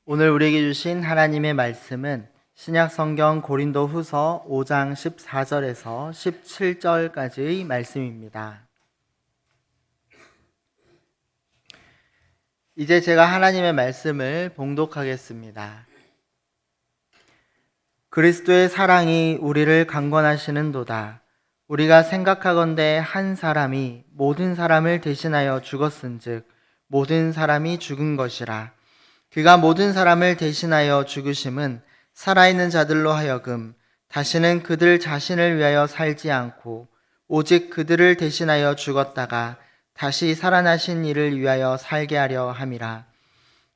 오늘 우리에게 주신 하나님의 말씀은 신약성경 고린도후서 5장 14절에서 17절까지의 말씀입니다. 이제 제가 하나님의 말씀을 봉독하겠습니다. 그리스도의 사랑이 우리를 강권하시는도다. 우리가 생각하건대 한 사람이 모든 사람을 대신하여 죽었은즉 모든 사람이 죽은 것이라. 그가 모든 사람을 대신하여 죽으심은 살아있는 자들로 하여금 다시는 그들 자신을 위하여 살지 않고 오직 그들을 대신하여 죽었다가 다시 살아나신 이를 위하여 살게 하려 함이라.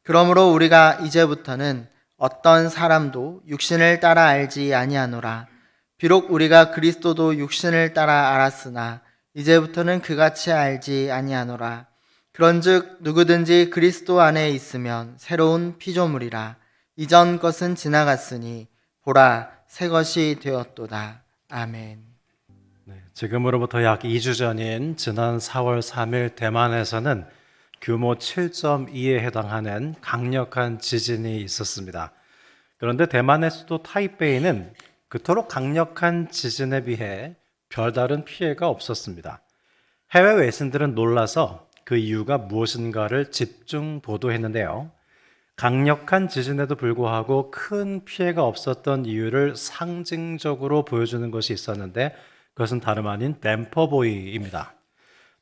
그러므로 우리가 이제부터는 어떤 사람도 육신을 따라 알지 아니하노라. 비록 우리가 그리스도도 육신을 따라 알았으나 이제부터는 그같이 알지 아니하노라. 그런즉 누구든지 그리스도 안에 있으면 새로운 피조물이라. 이전 것은 지나갔으니 보라 새 것이 되었도다. 아멘. 지금으로부터 약 2주 전인 지난 4월 3일 대만에서는 규모 7.2에 해당하는 강력한 지진이 있었습니다. 그런데 대만의 수도 타이베이는 그토록 강력한 지진에 비해 별다른 피해가 없었습니다. 해외 외신들은 놀라서 그 이유가 무엇인가를 집중 보도했는데요. 강력한 지진에도 불구하고 큰 피해가 없었던 이유를 상징적으로 보여주는 것이 있었는데 그것은 다름 아닌 댐퍼보이입니다.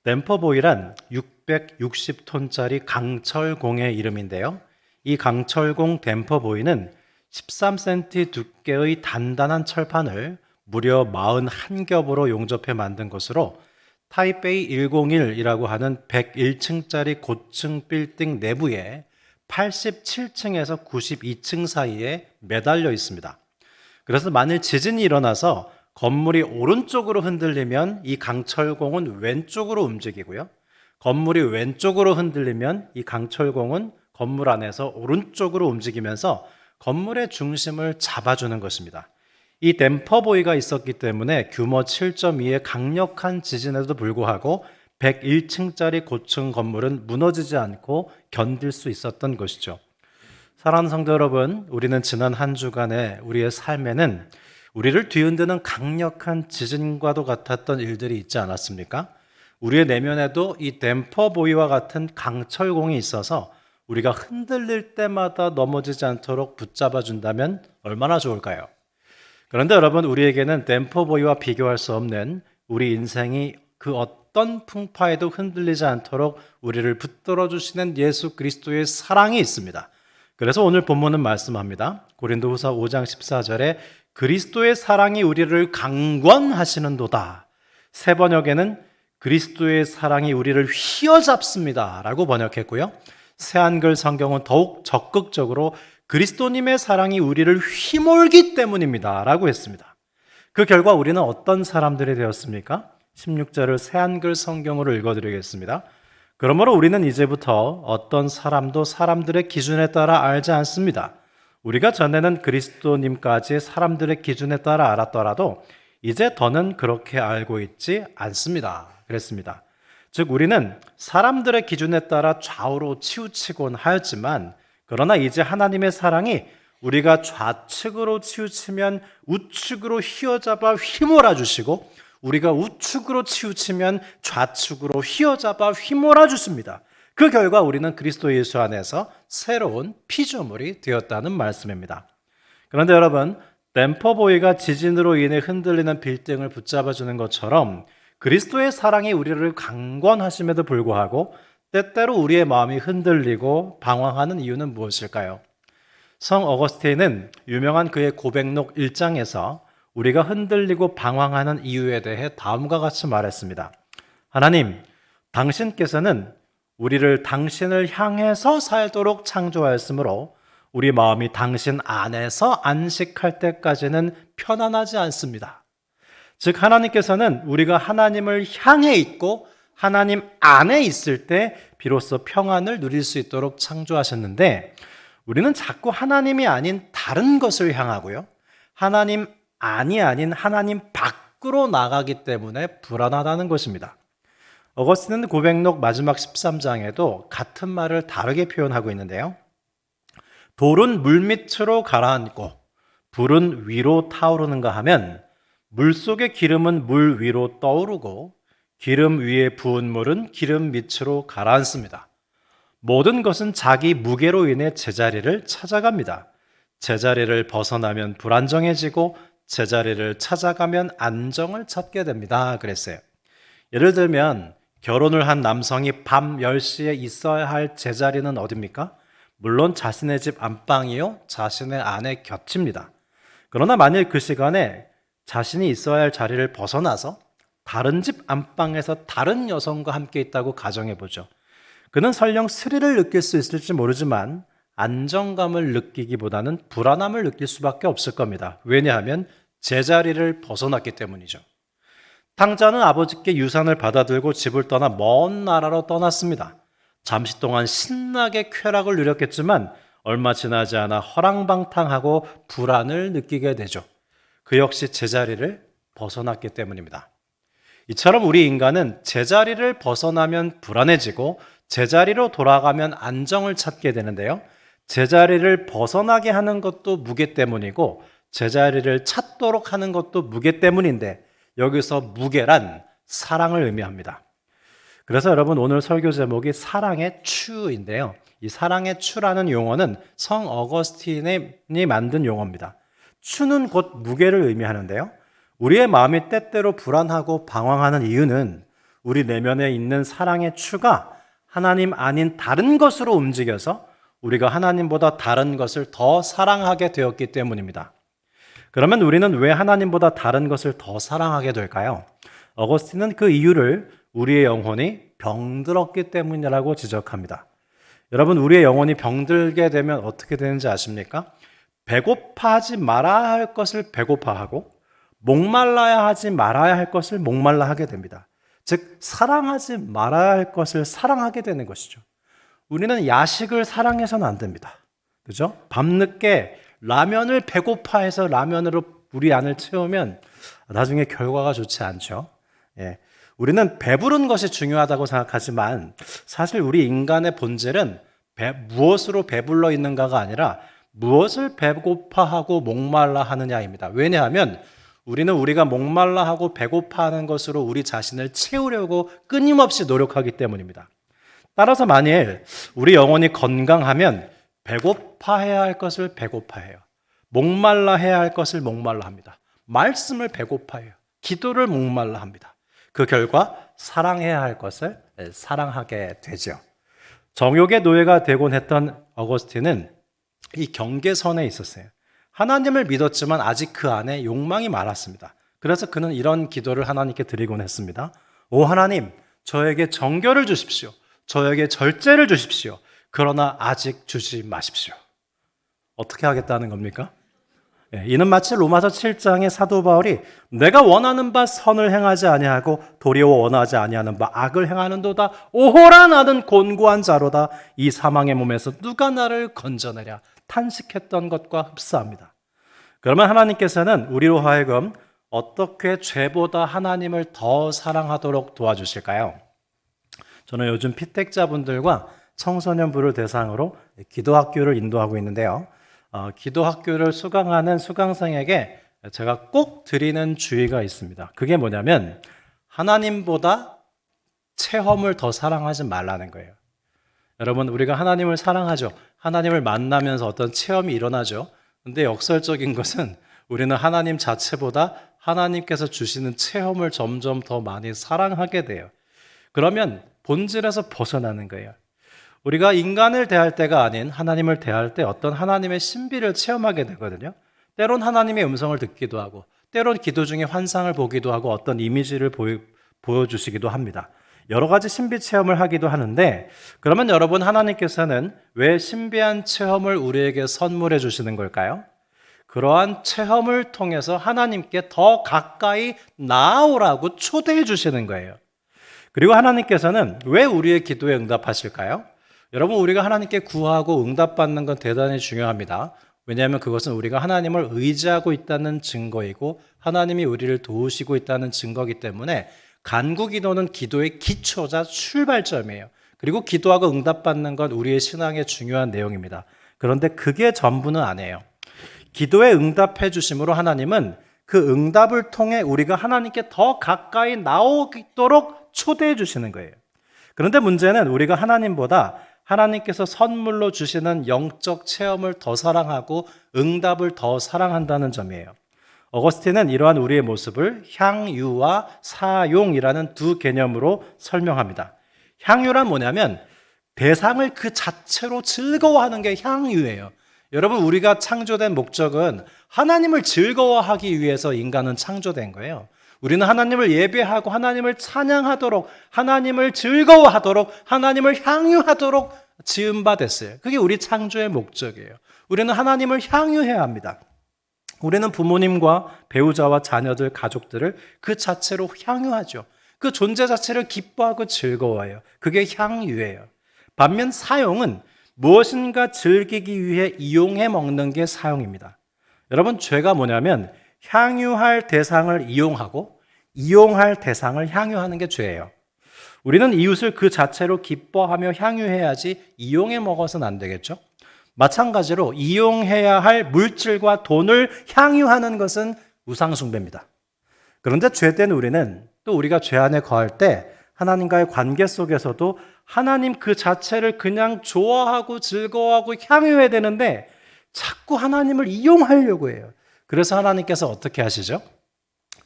댐퍼보이란 660톤짜리 강철공의 이름인데요. 이 강철공 댐퍼보이는 13cm 두께의 단단한 철판을 무려 41겹으로 용접해 만든 것으로 타이베이 101이라고 하는 101층짜리 고층 빌딩 내부에 87층에서 92층 사이에 매달려 있습니다. 그래서 만일 지진이 일어나서 건물이 오른쪽으로 흔들리면 이 강철공은 왼쪽으로 움직이고요. 건물이 왼쪽으로 흔들리면 이 강철공은 건물 안에서 오른쪽으로 움직이면서 건물의 중심을 잡아주는 것입니다. 이 댐퍼보이가 있었기 때문에 규모 7.2의 강력한 지진에도 불구하고 101층짜리 고층 건물은 무너지지 않고 견딜 수 있었던 것이죠. 사랑하는 성도 여러분, 우리는 지난 한 주간의 우리의 삶에는 우리를 뒤흔드는 강력한 지진과도 같았던 일들이 있지 않았습니까? 우리의 내면에도 이 댐퍼보이와 같은 강철공이 있어서 우리가 흔들릴 때마다 넘어지지 않도록 붙잡아 준다면 얼마나 좋을까요? 그런데 여러분, 우리에게는 댐퍼보이와 비교할 수 없는 우리 인생이 그 어떤 풍파에도 흔들리지 않도록 우리를 붙들어 주시는 예수 그리스도의 사랑이 있습니다. 그래서 오늘 본문은 말씀합니다. 고린도후서 5장 14절에 그리스도의 사랑이 우리를 강권하시는도다. 새 번역에는 그리스도의 사랑이 우리를 휘어잡습니다 라고 번역했고요. 새한글 성경은 더욱 적극적으로 그리스도님의 사랑이 우리를 휘몰기 때문입니다 라고 했습니다. 그 결과 우리는 어떤 사람들이 되었습니까? 16절을 새한글 성경으로 읽어드리겠습니다. 그러므로 우리는 이제부터 어떤 사람도 사람들의 기준에 따라 알지 않습니다. 우리가 전에는 그리스도님까지 사람들의 기준에 따라 알았더라도 이제 더는 그렇게 알고 있지 않습니다. 그랬습니다. 즉 우리는 사람들의 기준에 따라 좌우로 치우치곤 하였지만 그러나 이제 하나님의 사랑이 우리가 좌측으로 치우치면 우측으로 휘어잡아 휘몰아 주시고 우리가 우측으로 치우치면 좌측으로 휘어잡아 휘몰아 주십니다. 그 결과 우리는 그리스도 예수 안에서 새로운 피조물이 되었다는 말씀입니다. 그런데 여러분, 댐퍼보이가 지진으로 인해 흔들리는 빌딩을 붙잡아주는 것처럼 그리스도의 사랑이 우리를 강권하심에도 불구하고 때때로 우리의 마음이 흔들리고 방황하는 이유는 무엇일까요? 성 어거스틴은 유명한 그의 고백록 1장에서 우리가 흔들리고 방황하는 이유에 대해 다음과 같이 말했습니다. 하나님, 당신께서는 우리를 당신을 향해서 살도록 창조하였으므로 우리 마음이 당신 안에서 안식할 때까지는 편안하지 않습니다. 즉 하나님께서는 우리가 하나님을 향해 있고 하나님 안에 있을 때 비로소 평안을 누릴 수 있도록 창조하셨는데 우리는 자꾸 하나님이 아닌 다른 것을 향하고요. 하나님 안이 아닌 하나님 밖으로 나가기 때문에 불안하다는 것입니다. 어거스틴은 고백록 마지막 13장에도 같은 말을 다르게 표현하고 있는데요. 돌은 물밑으로 가라앉고 불은 위로 타오르는가 하면 물속의 기름은 물 위로 떠오르고 기름 위에 부은 물은 기름 밑으로 가라앉습니다. 모든 것은 자기 무게로 인해 제자리를 찾아갑니다. 제자리를 벗어나면 불안정해지고 제자리를 찾아가면 안정을 찾게 됩니다. 그랬어요. 예를 들면 결혼을 한 남성이 밤 10시에 있어야 할 제자리는 어디입니까? 물론 자신의 집 안방이요, 자신의 아내 곁입니다. 그러나 만일 그 시간에 자신이 있어야 할 자리를 벗어나서 다른 집 안방에서 다른 여성과 함께 있다고 가정해 보죠. 그는 설령 스릴을 느낄 수 있을지 모르지만 안정감을 느끼기보다는 불안함을 느낄 수밖에 없을 겁니다. 왜냐하면 제자리를 벗어났기 때문이죠. 탕자는 아버지께 유산을 받아들고 집을 떠나 먼 나라로 떠났습니다. 잠시 동안 신나게 쾌락을 누렸겠지만 얼마 지나지 않아 허랑방탕하고 불안을 느끼게 되죠. 그 역시 제자리를 벗어났기 때문입니다. 이처럼 우리 인간은 제자리를 벗어나면 불안해지고 제자리로 돌아가면 안정을 찾게 되는데요. 제자리를 벗어나게 하는 것도 무게 때문이고 제자리를 찾도록 하는 것도 무게 때문인데 여기서 무게란 사랑을 의미합니다. 그래서 여러분 오늘 설교 제목이 사랑의 추인데요. 이 사랑의 추라는 용어는 성 어거스틴이 만든 용어입니다. 추는 곧 무게를 의미하는데요. 우리의 마음이 때때로 불안하고 방황하는 이유는 우리 내면에 있는 사랑의 추가 하나님 아닌 다른 것으로 움직여서 우리가 하나님보다 다른 것을 더 사랑하게 되었기 때문입니다. 그러면 우리는 왜 하나님보다 다른 것을 더 사랑하게 될까요? 어거스틴은 그 이유를 우리의 영혼이 병들었기 때문이라고 지적합니다. 여러분, 우리의 영혼이 병들게 되면 어떻게 되는지 아십니까? 배고파하지 말아야 할 것을 배고파하고 목말라야 하지 말아야 할 것을 목말라 하게 됩니다. 즉 사랑하지 말아야 할 것을 사랑하게 되는 것이죠. 우리는 야식을 사랑해서는 안 됩니다. 그죠? 밤늦게 라면을 배고파해서 라면으로 우리 안을 채우면 나중에 결과가 좋지 않죠. 예. 우리는 배부른 것이 중요하다고 생각하지만 사실 우리 인간의 본질은 무엇으로 배불러 있는가가 아니라 무엇을 배고파하고 목말라 하느냐입니다. 왜냐하면 우리는 우리가 목말라하고 배고파하는 것으로 우리 자신을 채우려고 끊임없이 노력하기 때문입니다. 따라서 만일 우리 영혼이 건강하면 배고파해야 할 것을 배고파해요. 목말라 해야 할 것을 목말라 합니다. 말씀을 배고파해요. 기도를 목말라 합니다. 그 결과 사랑해야 할 것을 사랑하게 되죠. 정욕의 노예가 되곤 했던 어거스틴은 이 경계선에 있었어요. 하나님을 믿었지만 아직 그 안에 욕망이 많았습니다. 그래서 그는 이런 기도를 하나님께 드리곤 했습니다. 오 하나님, 저에게 정결을 주십시오. 저에게 절제를 주십시오. 그러나 아직 주지 마십시오. 어떻게 하겠다는 겁니까? 이는 마치 로마서 7장의 사도 바울이 내가 원하는 바 선을 행하지 아니하고 도리어 원하지 아니하는 바 악을 행하는도다. 오호라 나는 곤고한 자로다. 이 사망의 몸에서 누가 나를 건져내랴. 탄식했던 것과 흡사합니다. 그러면 하나님께서는 우리로 하여금 어떻게 죄보다 하나님을 더 사랑하도록 도와주실까요? 저는 요즘 피택자분들과 청소년부를 대상으로 기도학교를 인도하고 있는데요. 기도학교를 수강하는 수강생에게 제가 꼭 드리는 주의가 있습니다. 그게 뭐냐면 하나님보다 체험을 더 사랑하지 말라는 거예요. 여러분, 우리가 하나님을 사랑하죠. 하나님을 만나면서 어떤 체험이 일어나죠. 근데 역설적인 것은 우리는 하나님 자체보다 하나님께서 주시는 체험을 점점 더 많이 사랑하게 돼요. 그러면 본질에서 벗어나는 거예요. 우리가 인간을 대할 때가 아닌 하나님을 대할 때 어떤 하나님의 신비를 체험하게 되거든요. 때론 하나님의 음성을 듣기도 하고 때론 기도 중에 환상을 보기도 하고 어떤 이미지를 보여주시기도 합니다. 여러 가지 신비 체험을 하기도 하는데 그러면 여러분 하나님께서는 왜 신비한 체험을 우리에게 선물해 주시는 걸까요? 그러한 체험을 통해서 하나님께 더 가까이 나아오라고 초대해 주시는 거예요. 그리고 하나님께서는 왜 우리의 기도에 응답하실까요? 여러분 우리가 하나님께 구하고 응답받는 건 대단히 중요합니다. 왜냐하면 그것은 우리가 하나님을 의지하고 있다는 증거이고 하나님이 우리를 도우시고 있다는 증거이기 때문에 간구기도는 기도의 기초자 출발점이에요. 그리고 기도하고 응답받는 건 우리의 신앙의 중요한 내용입니다. 그런데 그게 전부는 아니에요. 기도에 응답해 주심으로 하나님은 그 응답을 통해 우리가 하나님께 더 가까이 나오도록 초대해 주시는 거예요. 그런데 문제는 우리가 하나님보다 하나님께서 선물로 주시는 영적 체험을 더 사랑하고 응답을 더 사랑한다는 점이에요. 어거스틴은 이러한 우리의 모습을 향유와 사용이라는 두 개념으로 설명합니다. 향유란 뭐냐면 대상을 그 자체로 즐거워하는 게 향유예요. 여러분, 우리가 창조된 목적은 하나님을 즐거워하기 위해서 인간은 창조된 거예요. 우리는 하나님을 예배하고 하나님을 찬양하도록, 하나님을 즐거워하도록, 하나님을 향유하도록 지음받았어요. 그게 우리 창조의 목적이에요. 우리는 하나님을 향유해야 합니다. 우리는 부모님과 배우자와 자녀들, 가족들을 그 자체로 향유하죠. 그 존재 자체를 기뻐하고 즐거워해요. 그게 향유예요. 반면 사용은 무엇인가 즐기기 위해 이용해 먹는 게 사용입니다. 여러분, 죄가 뭐냐면 향유할 대상을 이용하고 이용할 대상을 향유하는 게 죄예요. 우리는 이웃을 그 자체로 기뻐하며 향유해야지 이용해 먹어서는 안 되겠죠? 마찬가지로 이용해야 할 물질과 돈을 향유하는 것은 우상숭배입니다. 그런데 죄된 우리는 또 우리가 죄 안에 거할 때 하나님과의 관계 속에서도 하나님 그 자체를 그냥 좋아하고 즐거워하고 향유해야 되는데 자꾸 하나님을 이용하려고 해요. 그래서 하나님께서 어떻게 하시죠?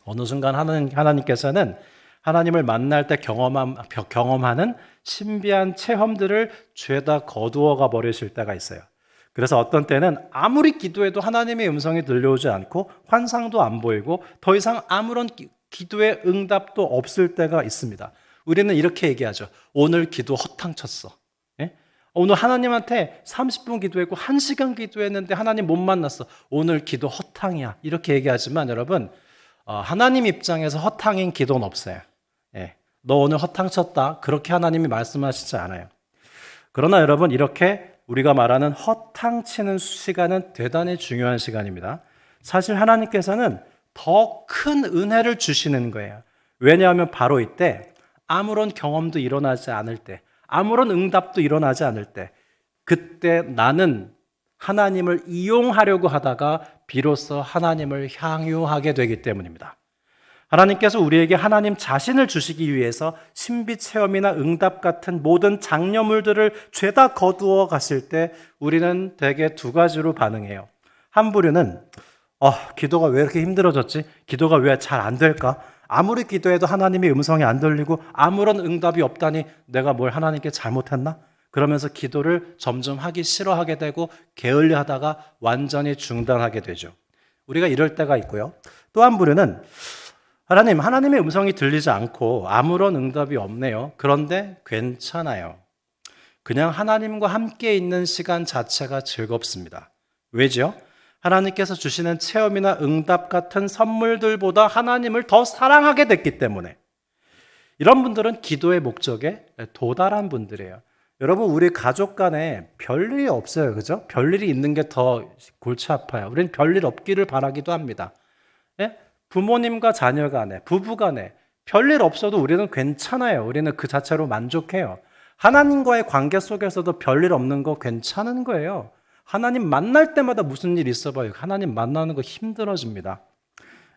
어느 순간 하나님께서는 하나님을 만날 때 경험하는 신비한 체험들을 죄다 거두어가 버리실 때가 있어요. 그래서 어떤 때는 아무리 기도해도 하나님의 음성이 들려오지 않고 환상도 안 보이고 더 이상 아무런 기도의 응답도 없을 때가 있습니다. 우리는 이렇게 얘기하죠. 오늘 기도 허탕쳤어. 예? 오늘 하나님한테 30분 기도했고 1시간 기도했는데 하나님 못 만났어. 오늘 기도 허탕이야. 이렇게 얘기하지만 여러분, 하나님 입장에서 허탕인 기도는 없어요. 예. 너 오늘 허탕쳤다. 그렇게 하나님이 말씀하시지 않아요. 그러나 여러분, 이렇게 우리가 말하는 허탕치는 시간은 대단히 중요한 시간입니다. 사실 하나님께서는 더 큰 은혜를 주시는 거예요. 왜냐하면 바로 이때 아무런 경험도 일어나지 않을 때, 아무런 응답도 일어나지 않을 때, 그때 나는 하나님을 이용하려고 하다가 비로소 하나님을 향유하게 되기 때문입니다. 하나님께서 우리에게 하나님 자신을 주시기 위해서 신비 체험이나 응답 같은 모든 장려물들을 죄다 거두어 가실 때 우리는 대개 두 가지로 반응해요. 한 부류는 기도가 왜 이렇게 힘들어졌지? 기도가 왜 잘 안 될까? 아무리 기도해도 하나님의 음성이 안 들리고 아무런 응답이 없다니 내가 뭘 하나님께 잘못했나? 그러면서 기도를 점점 하기 싫어하게 되고 게을리하다가 완전히 중단하게 되죠. 우리가 이럴 때가 있고요. 또 한 부류는 하나님의 음성이 들리지 않고 아무런 응답이 없네요. 그런데 괜찮아요. 그냥 하나님과 함께 있는 시간 자체가 즐겁습니다. 왜죠? 하나님께서 주시는 체험이나 응답 같은 선물들보다 하나님을 더 사랑하게 됐기 때문에. 이런 분들은 기도의 목적에 도달한 분들이에요. 여러분, 우리 가족 간에 별일이 없어요. 그죠? 별일이 있는 게 더 골치 아파요. 우리는 별일 없기를 바라기도 합니다. 예? 부모님과 자녀 간에, 부부 간에 별일 없어도 우리는 괜찮아요. 우리는 그 자체로 만족해요. 하나님과의 관계 속에서도 별일 없는 거 괜찮은 거예요. 하나님 만날 때마다 무슨 일 있어 봐요. 하나님 만나는 거 힘들어집니다.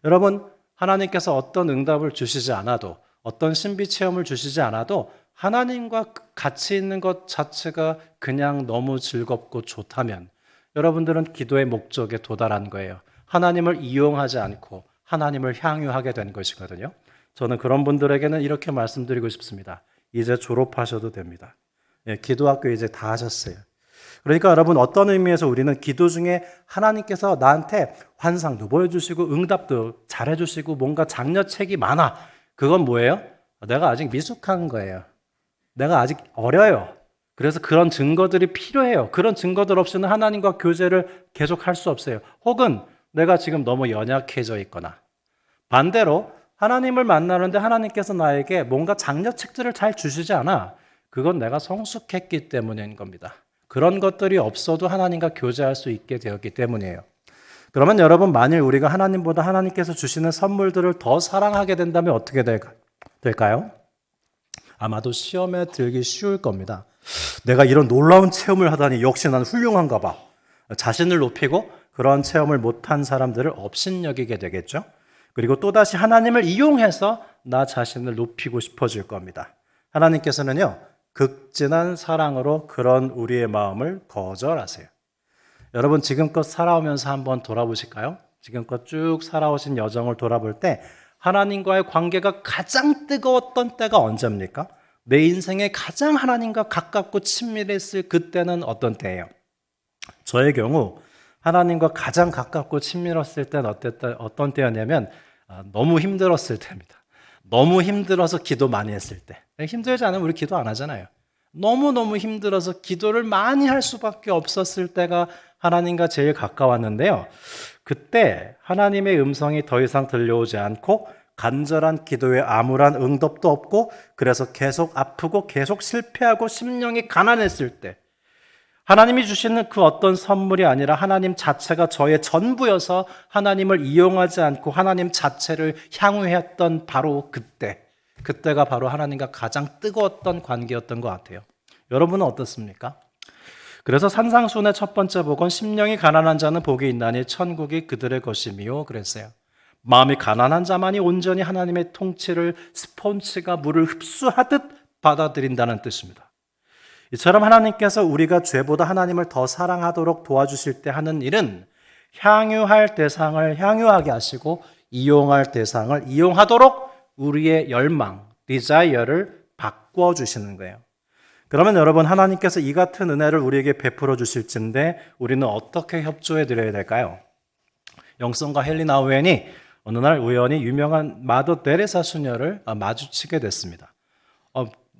여러분, 하나님께서 어떤 응답을 주시지 않아도, 어떤 신비 체험을 주시지 않아도 하나님과 같이 있는 것 자체가 그냥 너무 즐겁고 좋다면 여러분들은 기도의 목적에 도달한 거예요. 하나님을 이용하지 않고 하나님을 향유하게 된 것이거든요. 저는 그런 분들에게는 이렇게 말씀드리고 싶습니다. 이제 졸업하셔도 됩니다. 기도학교 이제 다 하셨어요. 그러니까 여러분, 어떤 의미에서 우리는 기도 중에 하나님께서 나한테 환상도 보여주시고 응답도 잘해주시고 뭔가 장려책이 많아. 그건 뭐예요? 내가 아직 미숙한 거예요. 내가 아직 어려요. 그래서 그런 증거들이 필요해요. 그런 증거들 없이는 하나님과 교제를 계속할 수 없어요. 혹은 내가 지금 너무 연약해져 있거나 반대로 하나님을 만나는데 하나님께서 나에게 뭔가 장려책들을 잘 주시지 않아. 그건 내가 성숙했기 때문인 겁니다. 그런 것들이 없어도 하나님과 교제할 수 있게 되었기 때문이에요. 그러면 여러분, 만일 우리가 하나님보다 하나님께서 주시는 선물들을 더 사랑하게 된다면 어떻게 될까요? 아마도 시험에 들기 쉬울 겁니다. 내가 이런 놀라운 체험을 하다니 역시 난 훌륭한가 봐. 자신을 높이고 그런 체험을 못한 사람들을 업신여기게 되겠죠. 그리고 또다시 하나님을 이용해서 나 자신을 높이고 싶어질 겁니다. 하나님께서는요, 극진한 사랑으로 그런 우리의 마음을 거절하세요. 여러분 지금껏 살아오면서 한번 돌아보실까요? 지금껏 쭉 살아오신 여정을 돌아볼 때 하나님과의 관계가 가장 뜨거웠던 때가 언제입니까? 내 인생에 가장 하나님과 가깝고 친밀했을 그때는 어떤 때예요? 저의 경우 하나님과 가장 가깝고 친밀했을 때는 어떤 때였냐면 너무 힘들었을 때입니다. 너무 힘들어서 기도 많이 했을 때. 힘들지 않으면 우리 기도 안 하잖아요. 너무너무 힘들어서 기도를 많이 할 수밖에 없었을 때가 하나님과 제일 가까웠는데요. 그때 하나님의 음성이 더 이상 들려오지 않고 간절한 기도에 아무런 응답도 없고 그래서 계속 아프고 계속 실패하고 심령이 가난했을 때 하나님이 주시는 그 어떤 선물이 아니라 하나님 자체가 저의 전부여서 하나님을 이용하지 않고 하나님 자체를 향유했던 바로 그때가 바로 하나님과 가장 뜨거웠던 관계였던 것 같아요. 여러분은 어떻습니까? 그래서 산상수훈의 첫 번째 복은 심령이 가난한 자는 복이 있나니 천국이 그들의 것이미요 그랬어요. 마음이 가난한 자만이 온전히 하나님의 통치를 스폰지가 물을 흡수하듯 받아들인다는 뜻입니다. 이처럼 하나님께서 우리가 죄보다 하나님을 더 사랑하도록 도와주실 때 하는 일은 향유할 대상을 향유하게 하시고 이용할 대상을 이용하도록 우리의 열망, desire를 바꿔주시는 거예요. 그러면 여러분 하나님께서 이 같은 은혜를 우리에게 베풀어 주실진데 우리는 어떻게 협조해 드려야 될까요? 영성과 헬리나 우엔이 어느 날 우연히 유명한 마더 데레사 수녀를 마주치게 됐습니다.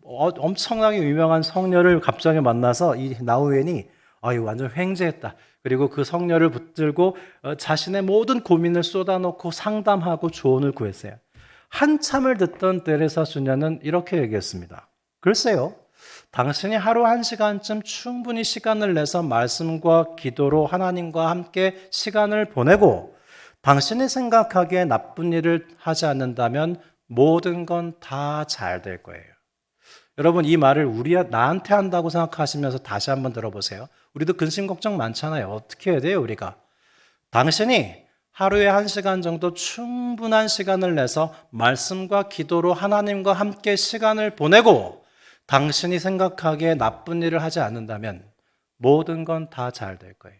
엄청나게 유명한 성녀를 갑자기 만나서 이 나우엔이 이거 완전 횡재했다. 그리고 그 성녀를 붙들고 자신의 모든 고민을 쏟아놓고 상담하고 조언을 구했어요. 한참을 듣던 데레사 수녀는 이렇게 얘기했습니다. 글쎄요, 당신이 하루 1시간쯤 충분히 시간을 내서 말씀과 기도로 하나님과 함께 시간을 보내고 당신이 생각하기에 나쁜 일을 하지 않는다면 모든 건 다 잘 될 거예요. 여러분 이 말을 나한테 한다고 생각하시면서 다시 한번 들어보세요. 우리도 근심 걱정 많잖아요. 어떻게 해야 돼요 우리가? 당신이 하루에 1시간 정도 충분한 시간을 내서 말씀과 기도로 하나님과 함께 시간을 보내고 당신이 생각하기에 나쁜 일을 하지 않는다면 모든 건 다 잘 될 거예요.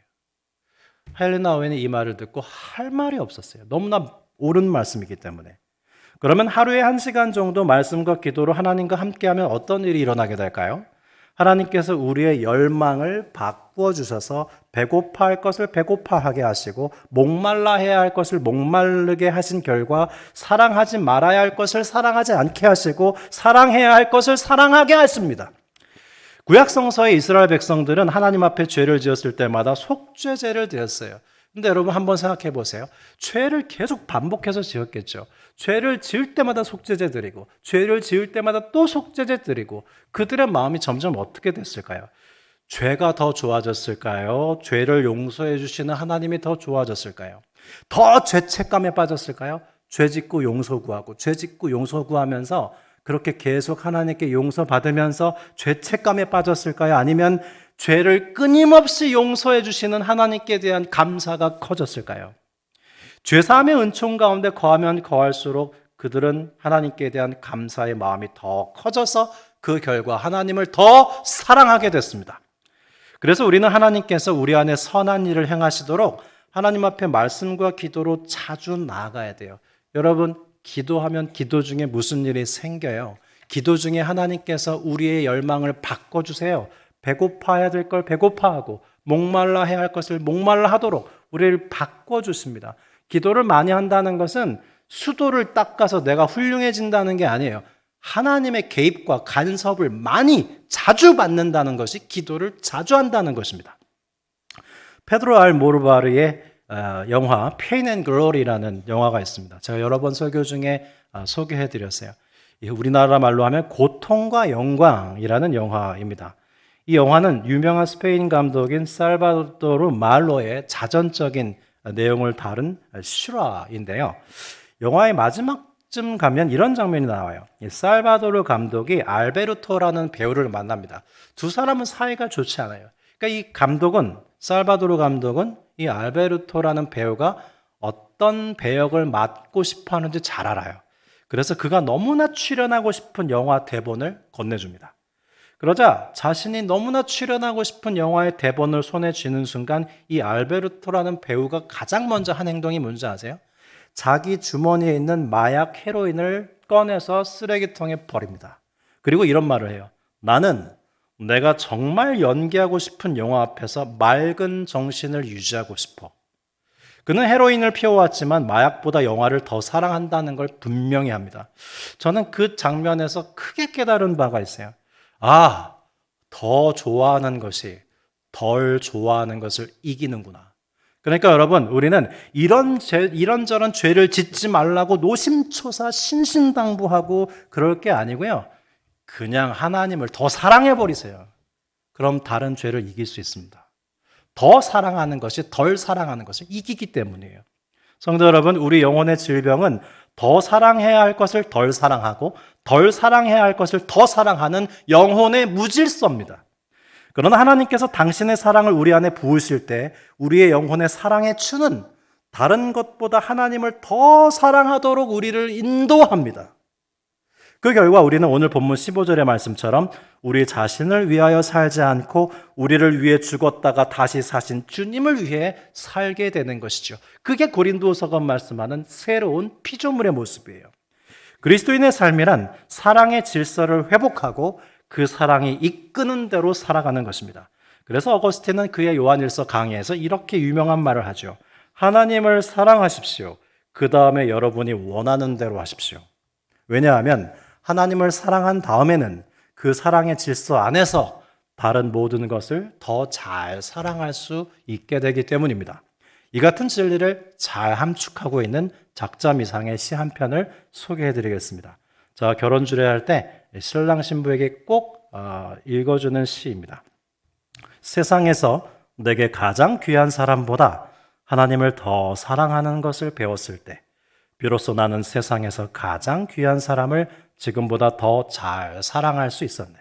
헬레나 오웬이 이 말을 듣고 할 말이 없었어요. 너무나 옳은 말씀이기 때문에. 그러면 하루에 1시간 정도 말씀과 기도로 하나님과 함께하면 어떤 일이 일어나게 될까요? 하나님께서 우리의 열망을 바꾸어 주셔서 배고파할 것을 배고파하게 하시고 목말라 해야 할 것을 목마르게 하신 결과 사랑하지 말아야 할 것을 사랑하지 않게 하시고 사랑해야 할 것을 사랑하게 하십니다. 구약 성서의 이스라엘 백성들은 하나님 앞에 죄를 지었을 때마다 속죄제를 드렸어요. 근데 여러분 한번 생각해 보세요. 죄를 계속 반복해서 지었겠죠. 죄를 지을 때마다 속죄제 드리고 죄를 지을 때마다 또 속죄제 드리고 그들의 마음이 점점 어떻게 됐을까요? 죄가 더 좋아졌을까요? 죄를 용서해 주시는 하나님이 더 좋아졌을까요? 더 죄책감에 빠졌을까요? 죄 짓고 용서 구하고 죄 짓고 용서 구하면서 그렇게 계속 하나님께 용서받으면서 죄책감에 빠졌을까요? 아니면 죄를 끊임없이 용서해 주시는 하나님께 대한 감사가 커졌을까요? 죄사함의 은총 가운데 거하면 거할수록 그들은 하나님께 대한 감사의 마음이 더 커져서 그 결과 하나님을 더 사랑하게 됐습니다. 그래서 우리는 하나님께서 우리 안에 선한 일을 행하시도록 하나님 앞에 말씀과 기도로 자주 나아가야 돼요. 여러분 기도하면 기도 중에 무슨 일이 생겨요? 기도 중에 하나님께서 우리의 열망을 바꿔주세요. 배고파해야 될 걸 배고파하고 목말라 해야 할 것을 목말라 하도록 우리를 바꿔주십니다. 기도를 많이 한다는 것은 수도를 닦아서 내가 훌륭해진다는 게 아니에요. 하나님의 개입과 간섭을 자주 받는다는 것이 기도를 자주 한다는 것입니다. 페드로 알모르바르의 영화 Pain and Glory라는 영화가 있습니다. 제가 여러 번 설교 중에 소개해드렸어요. 우리나라 말로 하면 고통과 영광이라는 영화입니다. 이 영화는 유명한 스페인 감독인 살바도르 말로의 자전적인 내용을 다룬 실화인데요. 영화의 마지막 끝쯤 가면 이런 장면이 나와요. 이 살바도르 감독이 알베르토라는 배우를 만납니다. 두 사람은 사이가 좋지 않아요. 그러니까 이 감독은, 살바도르 감독은 이 알베르토라는 배우가 어떤 배역을 맡고 싶어 하는지 잘 알아요. 그래서 그가 너무나 출연하고 싶은 영화 대본을 건네줍니다. 그러자 자신이 너무나 출연하고 싶은 영화의 대본을 손에 쥐는 순간 이 알베르토라는 배우가 가장 먼저 한 행동이 뭔지 아세요? 자기 주머니에 있는 마약 헤로인을 꺼내서 쓰레기통에 버립니다. 그리고 이런 말을 해요. 나는 내가 정말 연기하고 싶은 영화 앞에서 맑은 정신을 유지하고 싶어. 그는 헤로인을 피워왔지만 마약보다 영화를 더 사랑한다는 걸 분명히 합니다. 저는 그 장면에서 크게 깨달은 바가 있어요. 아, 더 좋아하는 것이 덜 좋아하는 것을 이기는구나. 그러니까 여러분, 우리는 이런저런 죄를 짓지 말라고 노심초사 신신당부하고 그럴 게 아니고요. 그냥 하나님을 더 사랑해버리세요. 그럼 다른 죄를 이길 수 있습니다. 더 사랑하는 것이 덜 사랑하는 것을 이기기 때문이에요. 성도 여러분, 우리 영혼의 질병은 더 사랑해야 할 것을 덜 사랑하고 덜 사랑해야 할 것을 더 사랑하는 영혼의 무질서입니다. 그러나 하나님께서 당신의 사랑을 우리 안에 부으실 때 우리의 영혼의 사랑의 추는 다른 것보다 하나님을 더 사랑하도록 우리를 인도합니다. 그 결과 우리는 오늘 본문 15절의 말씀처럼 우리 자신을 위하여 살지 않고 우리를 위해 죽었다가 다시 사신 주님을 위해 살게 되는 것이죠. 그게 고린도서가 말씀하는 새로운 피조물의 모습이에요. 그리스도인의 삶이란 사랑의 질서를 회복하고 그 사랑이 이끄는 대로 살아가는 것입니다. 그래서 어거스틴은 그의 요한일서 강해에서 이렇게 유명한 말을 하죠. 하나님을 사랑하십시오. 그 다음에 여러분이 원하는 대로 하십시오. 왜냐하면 하나님을 사랑한 다음에는 그 사랑의 질서 안에서 다른 모든 것을 더 잘 사랑할 수 있게 되기 때문입니다. 이 같은 진리를 잘 함축하고 있는 작자미상의 시 한 편을 소개해 드리겠습니다. 자, 결혼 주례할 때 신랑 신부에게 꼭 읽어주는 시입니다. 세상에서 내게 가장 귀한 사람보다 하나님을 더 사랑하는 것을 배웠을 때 비로소 나는 세상에서 가장 귀한 사람을 지금보다 더 잘 사랑할 수 있었네.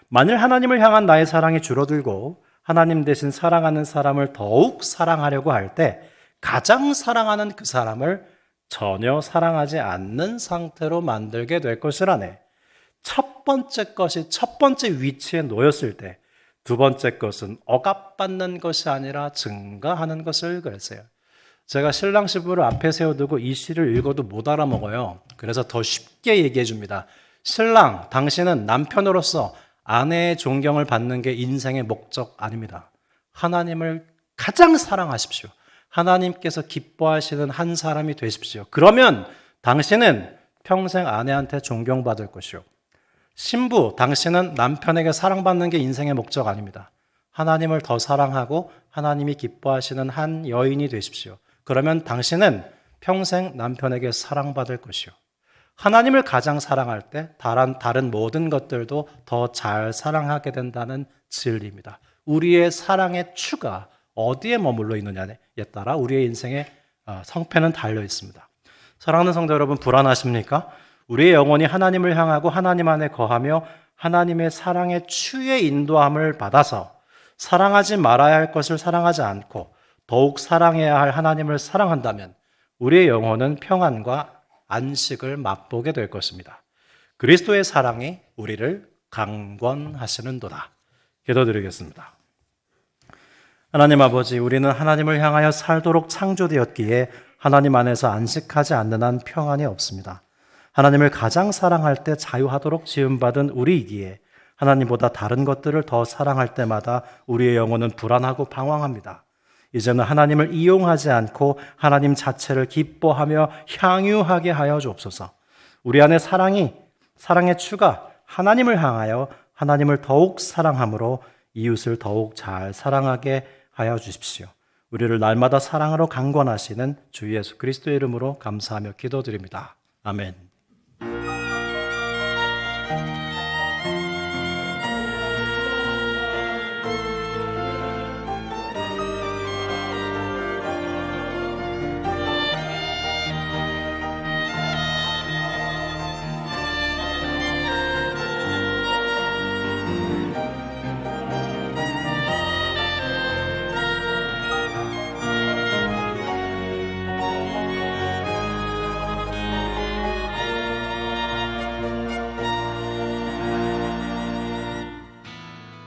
만일 하나님을 향한 나의 사랑이 줄어들고 하나님 대신 사랑하는 사람을 더욱 사랑하려고 할 때 가장 사랑하는 그 사람을 전혀 사랑하지 않는 상태로 만들게 될 것이라네. 첫 번째 것이 첫 번째 위치에 놓였을 때 두 번째 것은 억압받는 것이 아니라 증가하는 것을 그랬어요. 제가 신랑 신부를 앞에 세워두고 이 시를 읽어도 못 알아먹어요. 그래서 더 쉽게 얘기해 줍니다. 신랑, 당신은 남편으로서 아내의 존경을 받는 게 인생의 목적 아닙니다. 하나님을 가장 사랑하십시오. 하나님께서 기뻐하시는 한 사람이 되십시오. 그러면 당신은 평생 아내한테 존경받을 것이요. 신부, 당신은 남편에게 사랑받는 게 인생의 목적 아닙니다. 하나님을 더 사랑하고 하나님이 기뻐하시는 한 여인이 되십시오. 그러면 당신은 평생 남편에게 사랑받을 것이요. 하나님을 가장 사랑할 때 다른 모든 것들도 더 잘 사랑하게 된다는 진리입니다. 우리의 사랑의 추가 어디에 머물러 있느냐에 따라 우리의 인생의 성패는 달려 있습니다. 사랑하는 성도 여러분, 불안하십니까? 우리의 영혼이 하나님을 향하고 하나님 안에 거하며 하나님의 사랑의 추의 인도함을 받아서 사랑하지 말아야 할 것을 사랑하지 않고 더욱 사랑해야 할 하나님을 사랑한다면 우리의 영혼은 평안과 안식을 맛보게 될 것입니다. 그리스도의 사랑이 우리를 강권하시는도다. 기도드리겠습니다. 하나님 아버지, 우리는 하나님을 향하여 살도록 창조되었기에 하나님 안에서 안식하지 않는 한 평안이 없습니다. 하나님을 가장 사랑할 때 자유하도록 지음받은 우리이기에 하나님보다 다른 것들을 더 사랑할 때마다 우리의 영혼은 불안하고 방황합니다. 이제는 하나님을 이용하지 않고 하나님 자체를 기뻐하며 향유하게 하여 주옵소서. 우리 안에 사랑의 추가, 하나님을 향하여 하나님을 더욱 사랑함으로 이웃을 더욱 잘 사랑하게 하여 주십시오. 우리를 날마다 사랑으로 강권하시는 주 예수 그리스도의 이름으로 감사하며 기도드립니다. 아멘.